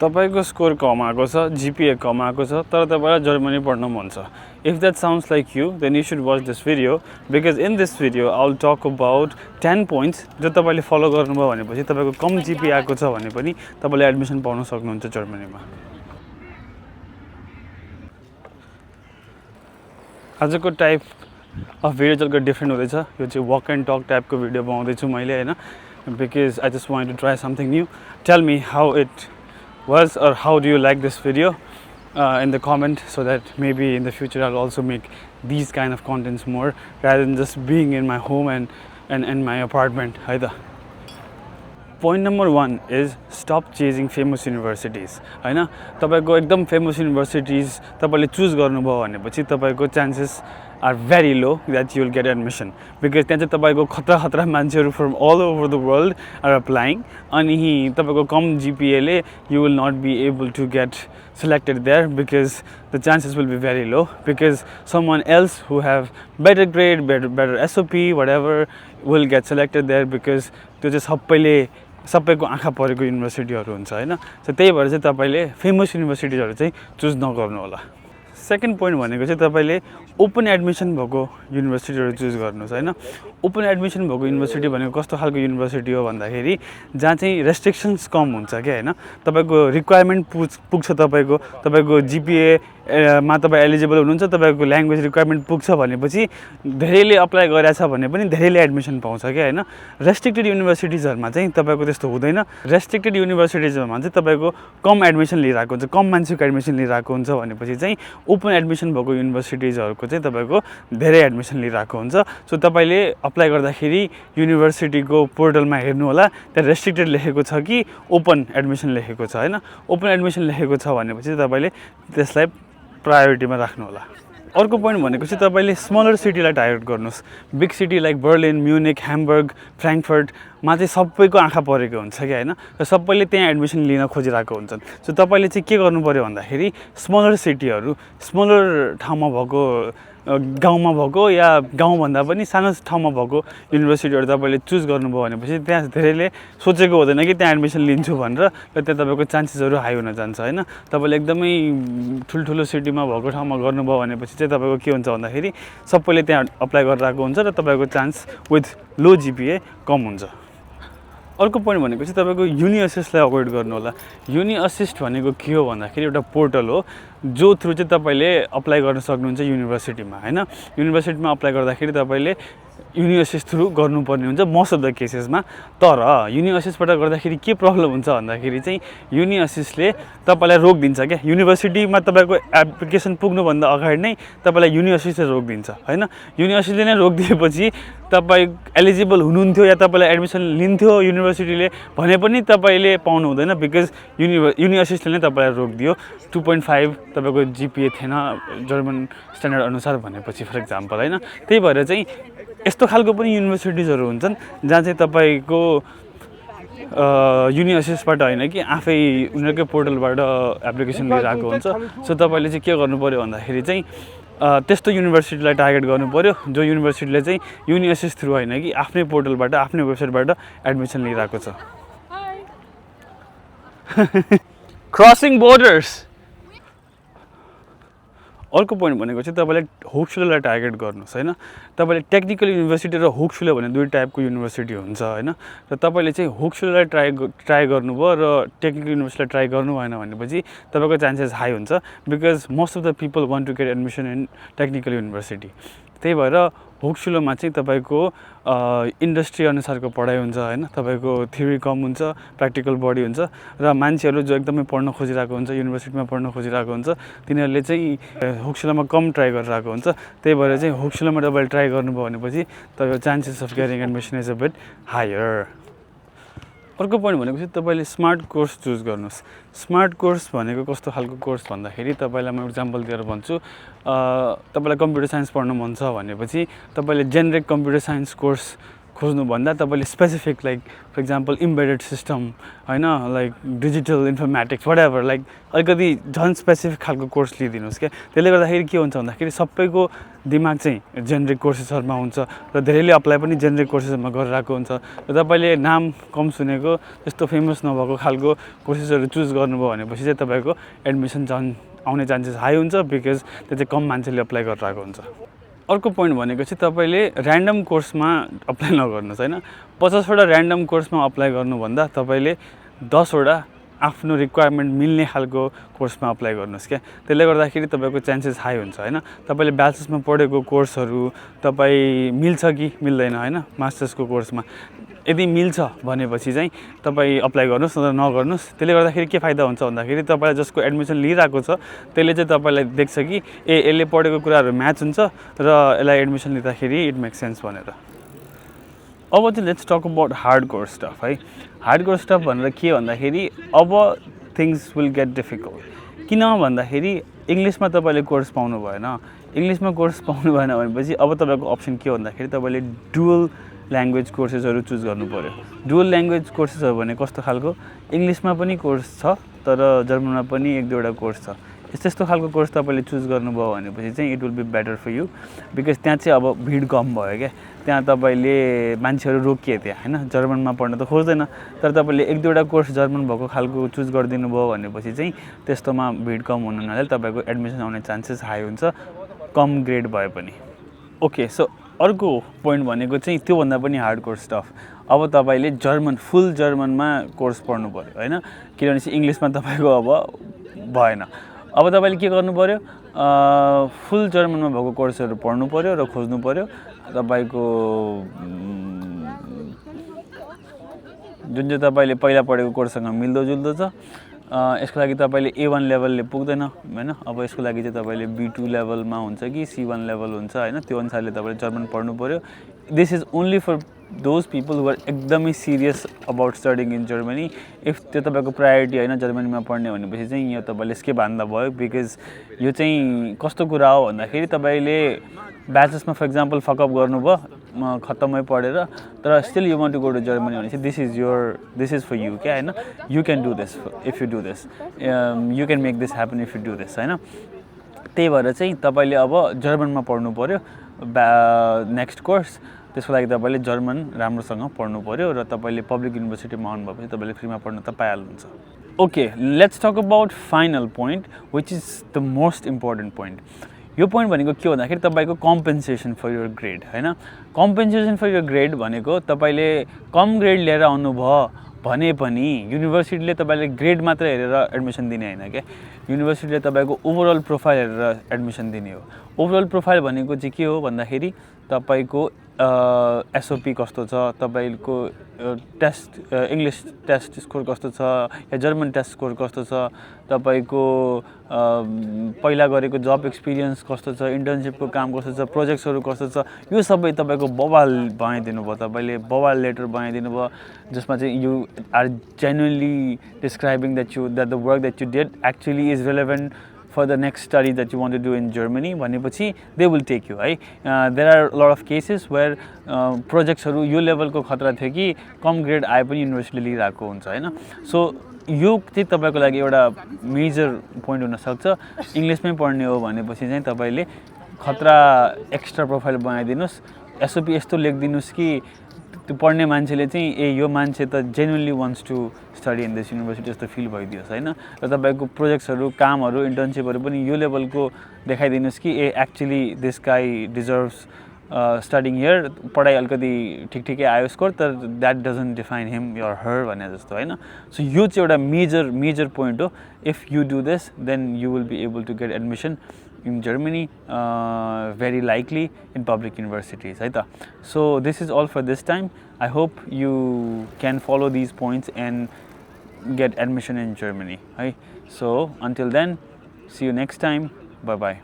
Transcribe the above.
तपाईको स्कोर कम आएको छ, GPA कम आएको छ, तर तपाईलाई जर्मनी पढ्न मन छ. If that sounds like you, then you should watch this video, because in this video I'll talk about 10 points जो तपाईले फलो गर्नुभयो भनेपछि तपाईको कम GPA आएको छ भने पनि तपाईले एडमिसन पाउन सक्नुहुन्छ जर्मनीमा. आजको टाइप अफ भिडियो जल्को डिफरेन्ट हुँदैछ. यो चाहिँ वक एन्ड टक टाइपको भिडियो बनाउँदैछु मैले हैन, because I just wanted to try something new. Tell me how it was or how do you like this video in the comment, so that maybe in the future I'll also make these kind of contents more rather than just being in my home and my apartment. Haida. Point number 1 is stop chasing famous universities. हैन, तपाईको एकदम famous युनिभर्सिटीज तपाईले choose गर्नुभयो भनेपछि तपाईको chances are very low that you will get admission, because त्यहाँ चाहिँ तपाईको खतरा मान्छेहरु from all over the world are applying, अनि तपाईको कम GPA ले you will not be able to get selected there, because the chances will be very low, because someone else who have better grade, better SOP, whatever, will get selected there, because त्यो चाहिँ सबैको आँखा परेको युनिभर्सिटीहरु हुन्छ हैन. So त्यही भएर चाहिँ तपाईले फेमस युनिभर्सिटीहरु चाहिँ चुज नगर्नु होला. सेकेन्ड पोइन्ट भनेको चाहिँ तपाईले ओपन एडमिसन भएको युनिभर्सिटीहरु चुज गर्नुस् हैन. ओपन एडमिसन भएको युनिभर्सिटी भनेको कस्तो खालको युनिभर्सिटी हो भन्दाखेरि जहाँ चाहिँ रेस्ट्रिक्सन्स कम हुन्छ के हैन. तपाईको रिक्वायरमेन्ट पुग्छ, तपाईको GPA मा तपाई एलिजिबल हुनुहुन्छ, तपाईको ल्याङ्ग्वेज रिक्वायरमेन्ट पुग्छ भनेपछि धेरैले अप्लाई गरेछ भने पनि धेरैले एडमिसन पाउँछ के हैन. रेस्ट्रिक्टेड युनिभर्सिटीजहरुमा चाहिँ तपाईको त्यस्तो हुँदैन. रेस्ट्रिक्टेड युनिभर्सिटीजहरुमा चाहिँ तपाईको कम एडमिसन लिइराको हुन्छ, कम मान्छेको एडमिसन लिइराको हुन्छ भनेपछि चाहिँ ओपन एडमिसन भएको युनिभर्सिटीजहरुको चाहिँ तपाईको धेरै एडमिसन लिइराको हुन्छ. सो तपाईले अप्लाई गर्दाखेरि युनिभर्सिटीको पोर्टलमा हेर्नु होला, त्यहाँ रेस्ट्रिक्टेड लेखेको छ कि ओपन एडमिसन लेखेको छ हैन. ओपन एडमिसन लेखेको छ भनेपछि तपाईले त्यसलाई प्रायोरिटीमा राख्नु होला. अर्को पोइन्ट भनेको चाहिँ तपाईले स्मलर सिटीलाई टार्गेट गर्नुस्. Big city like Berlin, Munich, Hamburg, Frankfurt मा चाहिँ सबैको आँखा परेको हुन्छ कि हैन. र सबैले त्यहाँ एडमिसन लिन खोजिरहेको हुन्छन्. सो तपाईले चाहिँ के गर्नु पर्यो भन्दाखेरि स्मलर सिटीहरु, स्मलर ठाउँमा भएको, गाउँमा भएको या गाउँभन्दा पनि सानो ठाउँमा भएको युनिभर्सिटीहरु तपाईले चुज गर्नुभयो भनेपछि त्यहाँ धेरैले सोचेको हुँदैन कि त्यहाँ एडमिसन लिन्छु भनेर, र त्यहाँ तपाईको चान्सेसहरु हाई हुन जान्छ हैन. तपाईले एकदमै ठुलठुलो सिटीमा भएको ठाउँमा गर्नुभयो भनेपछि चाहिँ तपाईको के हुन्छ भन्दाखेरि सबैले त्यहाँ अप्लाई गरिरहेको हुन्छ र तपाईको चान्स विथ लो GPA कम हुन्छ. अर्को पोइन्ट भनेको चाहिँ तपाईको युनि असिस्टलाई अभोइड गर्नु होला. युनि असिस्ट भनेको के हो भन्दाखेरि एउटा पोर्टल हो जो थ्रु चाहिँ तपाईले अप्लाई गर्न सक्नुहुन्छ युनिभर्सिटीमा हैन. युनिभर्सिटीमा अप्लाई गर्दाखेरि तपाईले युनि असिस्ट थ्रु गर्नुपर्ने हुन्छ मोस्ट अफ द केसेसमा. तर युनि असिस्टबाट गर्दाखेरि के प्रब्लम हुन्छ भन्दाखेरि चाहिँ युनि असिस्टले तपाईलाई रोकिदिन्छ के. युनिभर्सिटीमा तपाईको एप्लिकेसन पुग्नुभन्दा अगाडि नै तपाईलाई युनि असिस्टले रोकिदिन्छ हैन. युनि असिस्टले नै रोकिदिएपछि तपाई एलिजिबल हुनुहुन्थ्यो या तपाईलाई एडमिसन लिन्थ्यो युनिभर्सिटीले भने पनि तपाईले पाउनु हुँदैन, बिकज युनि असिस्टले नै तपाईलाई रोकिदियो. 2.5 तपाईको GPA थिएन जर्मन स्ट्यान्डर्ड अनुसार भनेपछि फर एक्जाम्पल हैन. त्यही भएर चाहिँ यस्तो खालको पनि युनिभर्सिटीजहरु हुन्छन् जहाँ चाहिँ तपाईको युनि असिस्टबाट हैन कि आफै उनीहरुकै पोर्टलबाट एप्लिकेसन लिइराको हुन्छ. सो तपाईले चाहिँ के गर्नु पर्यो भन्दाखेरि चाहिँ त्यस्तो युनिभर्सिटीलाई टार्गेट गर्नु पर्यो जो युनिभर्सिटीले चाहिँ युनि असिस्ट थ्रु हैन कि आफ्नै पोर्टलबाट, आफ्नै वेबसाइटबाट एडमिसन लिइराको छ. Crossing borders. अर्को पोइन्ट भनेको चाहिँ तपाईले होक्सुलेलाई टार्गेट गर्नुस् हैन. तपाईले टेक्निकल युनिभर्सिटी र होक्सुले भन्ने दुई टाइपको युनिभर्सिटी हुन्छ हैन. र तपाईले चाहिँ होक्सुलेलाई ट्राई गर्नुभयो र टेक्निकल युनिभर्सिटीलाई ट्राई गर्नु भएन भनेपछि तपाईको चान्सेस हाई हुन्छ, because most of the people want to get admission in technical university. त्यही भएर होक्सुलोमा चाहिँ तपाईको इन्डस्ट्री अनुसारको पढाइ हुन्छ हैन. तपाईको थ्योरी कम हुन्छ, प्र्याक्टिकल बढी हुन्छ, र मान्छेहरु जो एकदमै पढ्न खोजिरहेको हुन्छ, युनिभर्सिटीमा पढ्न खोजिरहेको हुन्छ, तिनीहरुले चाहिँ होक्सुलोमा कम ट्राई गरिरहेको हुन्छ. त्यही भएर चाहिँ होक्सुलोमा तपाईले ट्राई गर्नुभयो भनेपछि तपाईको chances of getting admission is a bit higher. अर्को पोइन्ट भनेको चाहिँ तपाईले स्मार्ट कोर्स चुज गर्नुस्. स्मार्ट कोर्स भनेको कस्तो खालको कोर्स भन्दाखेरि तपाईलाई म एक्जाम्पल दिएर भन्छु. तपाईँलाई कम्प्युटर साइन्स पढ्न मन छ भनेपछि तपाईँले जेनेरिक कम्प्युटर साइन्स कोर्स खोज्नुभन्दा तपाईँले specific like for example embedded system होइन like digital informatics whatever like अलिकति झन् स्पेसिफिक खालको कोर्स लिइदिनुहोस् क्या त्यसले गर्दाखेरि के हुन्छ भन्दाखेरि सबैको दिमाग चाहिँ जेनेरिक कोर्सेसहरूमा हुन्छ र धेरैले अप्लाई पनि जेनेरिक कोर्सेसहरूमा गरिरहेको हुन्छ र तपाईँले नाम कम सुनेको त्यस्तो फेमस नभएको खालको कोर्सेसहरू चुज गर्नुभयो भनेपछि चाहिँ तपाईँको एडमिसन आउने चान्सेस हाई हुन्छ बिकज त्यो चाहिँ कम मान्छेले अप्लाई गरिरहेको हुन्छ अर्को पोइन्ट भनेको चाहिँ तपाईँले ऱ्यान्डम कोर्समा अप्लाई नगर्नुहोस् होइन 50वटा ऱ्यान्डम कोर्समा अप्लाई गर्नुभन्दा तपाईँले 10वटा आफ्नो रिक्वायरमेन्ट मिल्ने खालको कोर्समा अप्लाई गर्नुहोस् क्या त्यसले गर्दाखेरि तपाईँको चान्सेस हाई हुन्छ होइन तपाईँले ब्याचलर्समा पढेको कोर्सहरू तपाईँ मिल्छ कि मिल्दैन होइन मास्टर्सको कोर्समा यदि मिल्छ भनेपछि चाहिँ तपाईँ अप्लाई गर्नुहोस् नत्र नगर्नुहोस् त्यसले गर्दाखेरि के फाइदा हुन्छ भन्दाखेरि तपाईँलाई जसको एडमिसन लिइरहेको छ त्यसले चाहिँ तपाईँलाई देख्छ कि यसले पढेको कुराहरू म्याच हुन्छ र यसलाई एडमिसन लिँदाखेरि इट मेक्स सेन्स भनेर अब चाहिँ let's talk about hardcore stuff है हार्डकोर स्टफ भनेर के भन्दाखेरि अब थिङ्स विल गेट डिफिकल्ट किन भन्दाखेरि इङ्ग्लिसमा तपाईँले कोर्स पाउनु भएन इङ्ग्लिसमा कोर्स पाउनु भएन भनेपछि अब तपाईँको अप्सन के भन्दाखेरि तपाईँले डुअल ल्याङ्ग्वेज कोर्सेसहरू चुज गर्नु पऱ्यो डुअल ल्याङ्ग्वेज कोर्सेसहरू भने कस्तो खालको इङ्ग्लिसमा पनि कोर्स छ तर जर्मनमा पनि 1-2वटा कोर्स छ यस्तो खालको कोर्स तपाईँले चुज गर्नुभयो भनेपछि चाहिँ it will be better for you because त्यहाँ चाहिँ अब भिड कम भयो क्या त्यहाँ तपाईँले मान्छेहरू रोकिए त्यहाँ होइन जर्मनमा पढ्न त खोज्दैन तर तपाईँले 1-2वटा कोर्स जर्मन भएको खालको चुज गरिदिनु भयो भनेपछि चाहिँ त्यस्तोमा भिड कम हुनु हुनाले तपाईँको एडमिसन आउने चान्सेस हाई हुन्छ कम ग्रेड भए पनि ओके सो अर्को पोइन्ट भनेको चाहिँ त्योभन्दा पनि हार्डकोर स्टफ अब तपाईँले फुल जर्मनमा कोर्स पढ्नु पऱ्यो होइन किनभने चाहिँ इङ्ग्लिसमा तपाईँको अब भएन अब तपाईँले के गर्नु पऱ्यो फुल जर्मनमा भएको कोर्सहरू पढ्नु पऱ्यो र खोज्नु पऱ्यो तपाईँको जुन चाहिँ तपाईँले पहिला पढेको कोर्ससँग मिल्दोजुल्दो छ यसको लागि तपाईँले A1 लेभलले पुग्दैन होइन अब यसको लागि चाहिँ तपाईँले B2 लेभलमा हुन्छ कि C1 लेभल हुन्छ होइन त्यो अनुसारले तपाईँले जर्मन पढ्नु पऱ्यो this is only for those people who are एकदमै serious about studying in Germany if त्यो तपाईँको प्रायोरिटी होइन जर्मनीमा पढ्ने भनेपछि चाहिँ यो तपाईँले स्किप हान्दा भयो बिकज यो चाहिँ कस्तो कुरा हो भन्दाखेरि तपाईँले ब्याचलर्समा फर इक्जाम्पल फकअप गर्नुभयो खत्तमै पढेर तर still you want to go to Germany भनेपछि दिस इज फर यु क्या होइन you can do this if you do this you can make this happen if you do this होइन त्यही भएर चाहिँ तपाईँले अब जर्मनमा पढ्नु पऱ्यो नेक्स्ट कोर्स त्यसको लागि तपाईँले जर्मन राम्रोसँग पढ्नु पऱ्यो र तपाईँले पब्लिक युनिभर्सिटीमा आउनुभएपछि तपाईँले फ्रीमा पढ्न त पाइहाल्नुहुन्छ okay let's talk about final point which is the most important point यो पोइन्ट भनेको के भन्दाखेरि तपाईँको कम्पेन्सेसन फर यर ग्रेड होइन कम्पेन्सेसन फर यर ग्रेड भनेको तपाईँले कम ग्रेड लिएर आउनुभयो भने पनि युनिभर्सिटीले तपाईँले ग्रेड मात्र हेरेर एडमिसन दिने होइन क्या युनिभर्सिटीले तपाईँको ओभरअल प्रोफाइल हेरेर एडमिसन दिने हो ओभरअल प्रोफाइल भनेको चाहिँ के हो भन्दाखेरि तपाईँको एसओपी कस्तो छ तपाईँको टेस्ट इङ्ग्लिस टेस्ट स्कोर कस्तो छ या जर्मन टेस्ट स्कोर कस्तो छ तपाईँको पहिला गरेको जब एक्सपिरियन्स कस्तो छ इन्टर्नसिपको काम कस्तो छ प्रोजेक्ट्सहरू कस्तो छ यो सबै तपाईँको बवाल बनाइदिनु भयो तपाईँले बवाल लेटर बनाइदिनु भयो जसमा चाहिँ you are genuinely describing that the work that you did actually is relevant for the next study that you want to do in Germany भनेपछि they will take you है there are a lot of cases where projectsहरू यो लेभलको खतरा थियो कि कम grade आए पनि युनिभर्सिटीले लिइरहेको हुन्छ होइन सो यो चाहिँ तपाईँको लागि एउटा मेजर पोइन्ट हुनसक्छ इङ्ग्लिसमै पढ्ने हो भनेपछि चाहिँ तपाईँले खतरा एक्स्ट्रा प्रोफाइल बनाइदिनुहोस् एसओपी यस्तो लेखिदिनुहोस् कि त्यो पढ्ने मान्छेले चाहिँ यो मान्छे त genuinely wants to study in this university जस्तो फिल भइदियोस् होइन र तपाईँको प्रोजेक्ट्सहरू कामहरू इन्टर्नसिपहरू पनि यो लेभलको देखाइदिनुहोस् कि actually this guy deserves studying here पढाइ अलिकति ठिकै आयो स्कोर तर that doesn't define him or her भने जस्तो होइन सो यो चाहिँ एउटा मेजर पोइन्ट हो if you do this then you will be able to get admission in Germany very likely in public universities hai ta so this is all for this time I hope you can follow these points and get admission in Germany hai so until then see you next time bye bye